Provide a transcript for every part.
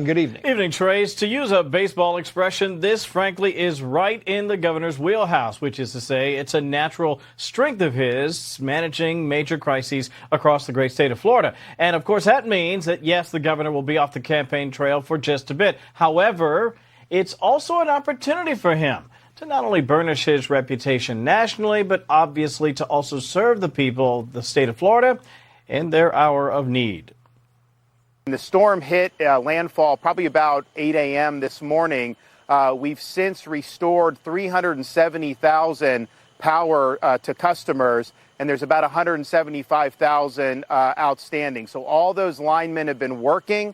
Good evening. Evening, Trace. To use a baseball expression, this frankly is right in the governor's wheelhouse, which is to say it's a natural strength of his, managing major crises across the great state of Florida. And of course, that means that, yes, the governor will be off the campaign trail for just a bit. However, it's also an opportunity for him to not only burnish his reputation nationally, but obviously to also serve the people of the state of Florida in their hour of need. The storm hit landfall probably about 8 a.m. this morning. We've since restored 370,000 power to customers, and there's about 175,000 outstanding. So all those linemen have been working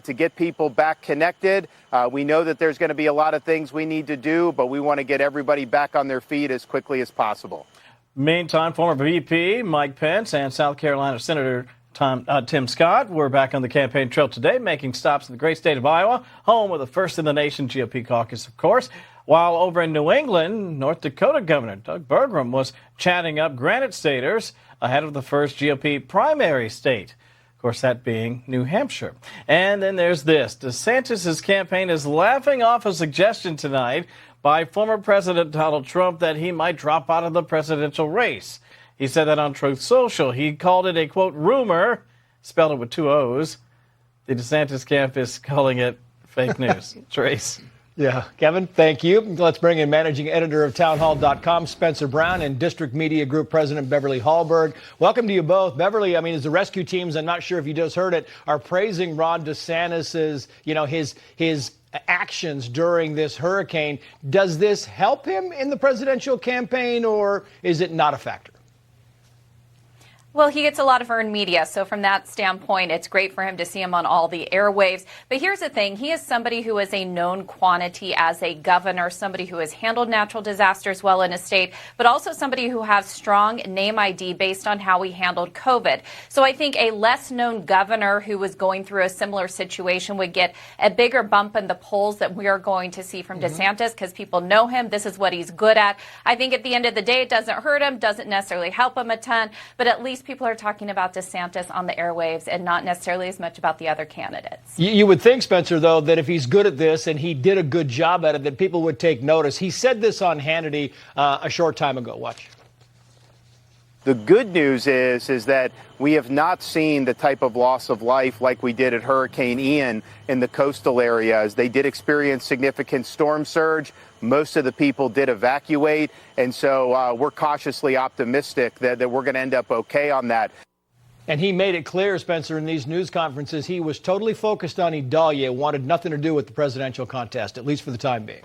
to get people back connected. We know that there's going to be a lot of things we need to do, but we want to get everybody back on their feet as quickly as possible. Meantime, former VP Mike Pence and South Carolina Senator Tim Scott were back on the campaign trail today, making stops in the great state of Iowa, home of the first in the nation GOP caucus, of course. While over in New England, North Dakota Governor Doug Burgum was chatting up Granite Staters ahead of the first GOP primary state. Of course, that being New Hampshire. And then there's this. DeSantis' campaign is laughing off a suggestion tonight by former President Donald Trump that he might drop out of the presidential race. He said that on Truth Social. He called it a, quote, rumor, spelled it with 2 O's. The DeSantis camp is calling it fake news. Trace. Yeah, Kevin, thank you. Let's bring in managing editor of townhall.com, Spencer Brown, and District Media Group President Beverly Hallberg. Welcome to you both. Beverly, as the rescue teams, I'm not sure if you just heard it, are praising Ron DeSantis's, his actions during this hurricane. Does this help him in the presidential campaign, or is it not a factor? Well, he gets a lot of earned media, so from that standpoint, it's great for him to see him on all the airwaves. But here's the thing. He is somebody who is a known quantity as a governor, somebody who has handled natural disasters well in his state, but also somebody who has strong name ID based on how he handled COVID. So I think a less-known governor who was going through a similar situation would get a bigger bump in the polls that we are going to see from DeSantis because people know him. This is what he's good at. I think at the end of the day, it doesn't hurt him, doesn't necessarily help him a ton, but at least people are talking about DeSantis on the airwaves and not necessarily as much about the other candidates. You would think, Spencer, though, that if he's good at this and he did a good job at it, that people would take notice. He said this on Hannity a short time ago. Watch. The good news is that we have not seen the type of loss of life like we did at Hurricane Ian in the coastal areas. They did experience significant storm surge. Most of the people did evacuate. And so we're cautiously optimistic that we're going to end up okay on that. And he made it clear, Spencer, in these news conferences, he was totally focused on Idalia, wanted nothing to do with the presidential contest, at least for the time being.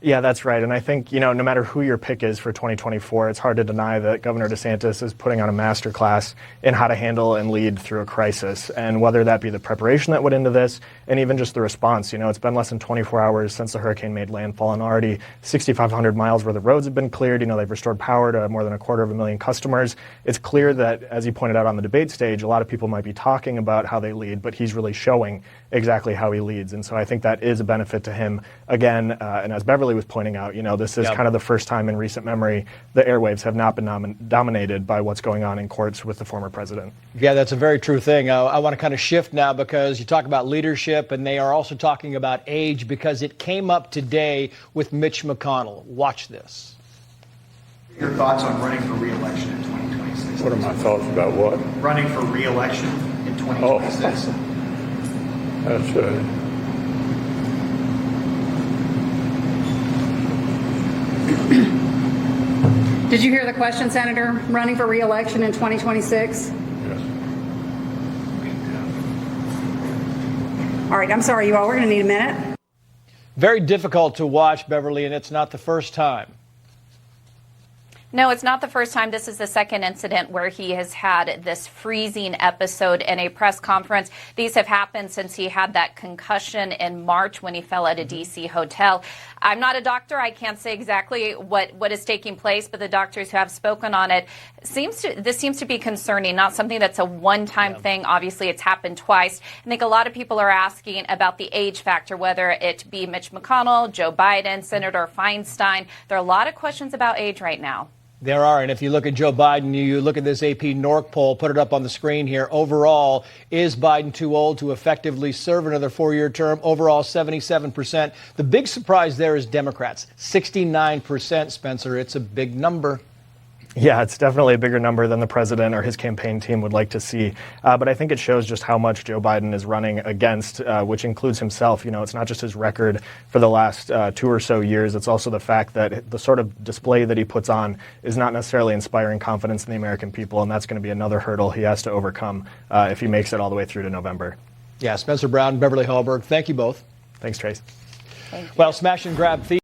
Yeah, that's right. And I think, no matter who your pick is for 2024, it's hard to deny that Governor DeSantis is putting on a masterclass in how to handle and lead through a crisis. And whether that be the preparation that went into this and even just the response, it's been less than 24 hours since the hurricane made landfall and already 6,500 miles where the roads have been cleared. They've restored power to more than 250,000 customers. It's clear that, as he pointed out on the debate stage, a lot of people might be talking about how they lead, but he's really showing exactly how he leads. And so I think that is a benefit to him. Again, and as Beverly was pointing out, this is kind of the first time in recent memory the airwaves have not been dominated by what's going on in courts with the former president. Yeah, that's a very true thing. I want to kind of shift now because you talk about leadership and they are also talking about age because it came up today with Mitch McConnell. Watch this. Your thoughts on running for re-election in 2026? What are my thoughts about what? Running for re-election in 2026. That's Did you hear the question, Senator? Running for re-election in 2026? Yes. All right, I'm sorry, you all. We're going to need a minute. Very difficult to watch, Beverly, and it's not the first time. No, it's not the first time. This is the second incident where he has had this freezing episode in a press conference. These have happened since he had that concussion in March when he fell at a D.C. hotel. I'm not a doctor. I can't say exactly what is taking place, but the doctors who have spoken on it this seems to be concerning, not something that's a one-time thing. Obviously, it's happened twice. I think a lot of people are asking about the age factor, whether it be Mitch McConnell, Joe Biden, Senator Feinstein. There are a lot of questions about age right now. There are, and if you look at Joe Biden, you look at this AP NORC poll, put it up on the screen here. Overall, is Biden too old to effectively serve another 4-year term? Overall, 77%. The big surprise there is Democrats, 69%, Spencer. It's a big number. Yeah, it's definitely a bigger number than the president or his campaign team would like to see. But I think it shows just how much Joe Biden is running against, which includes himself. You know, it's not just his record for the last 2 or so years. It's also the fact that the sort of display that he puts on is not necessarily inspiring confidence in the American people. And that's going to be another hurdle he has to overcome if he makes it all the way through to November. Yeah, Spencer Brown, Beverly Hallberg, thank you both. Thanks, Trace. Thank you. Well, smash and grab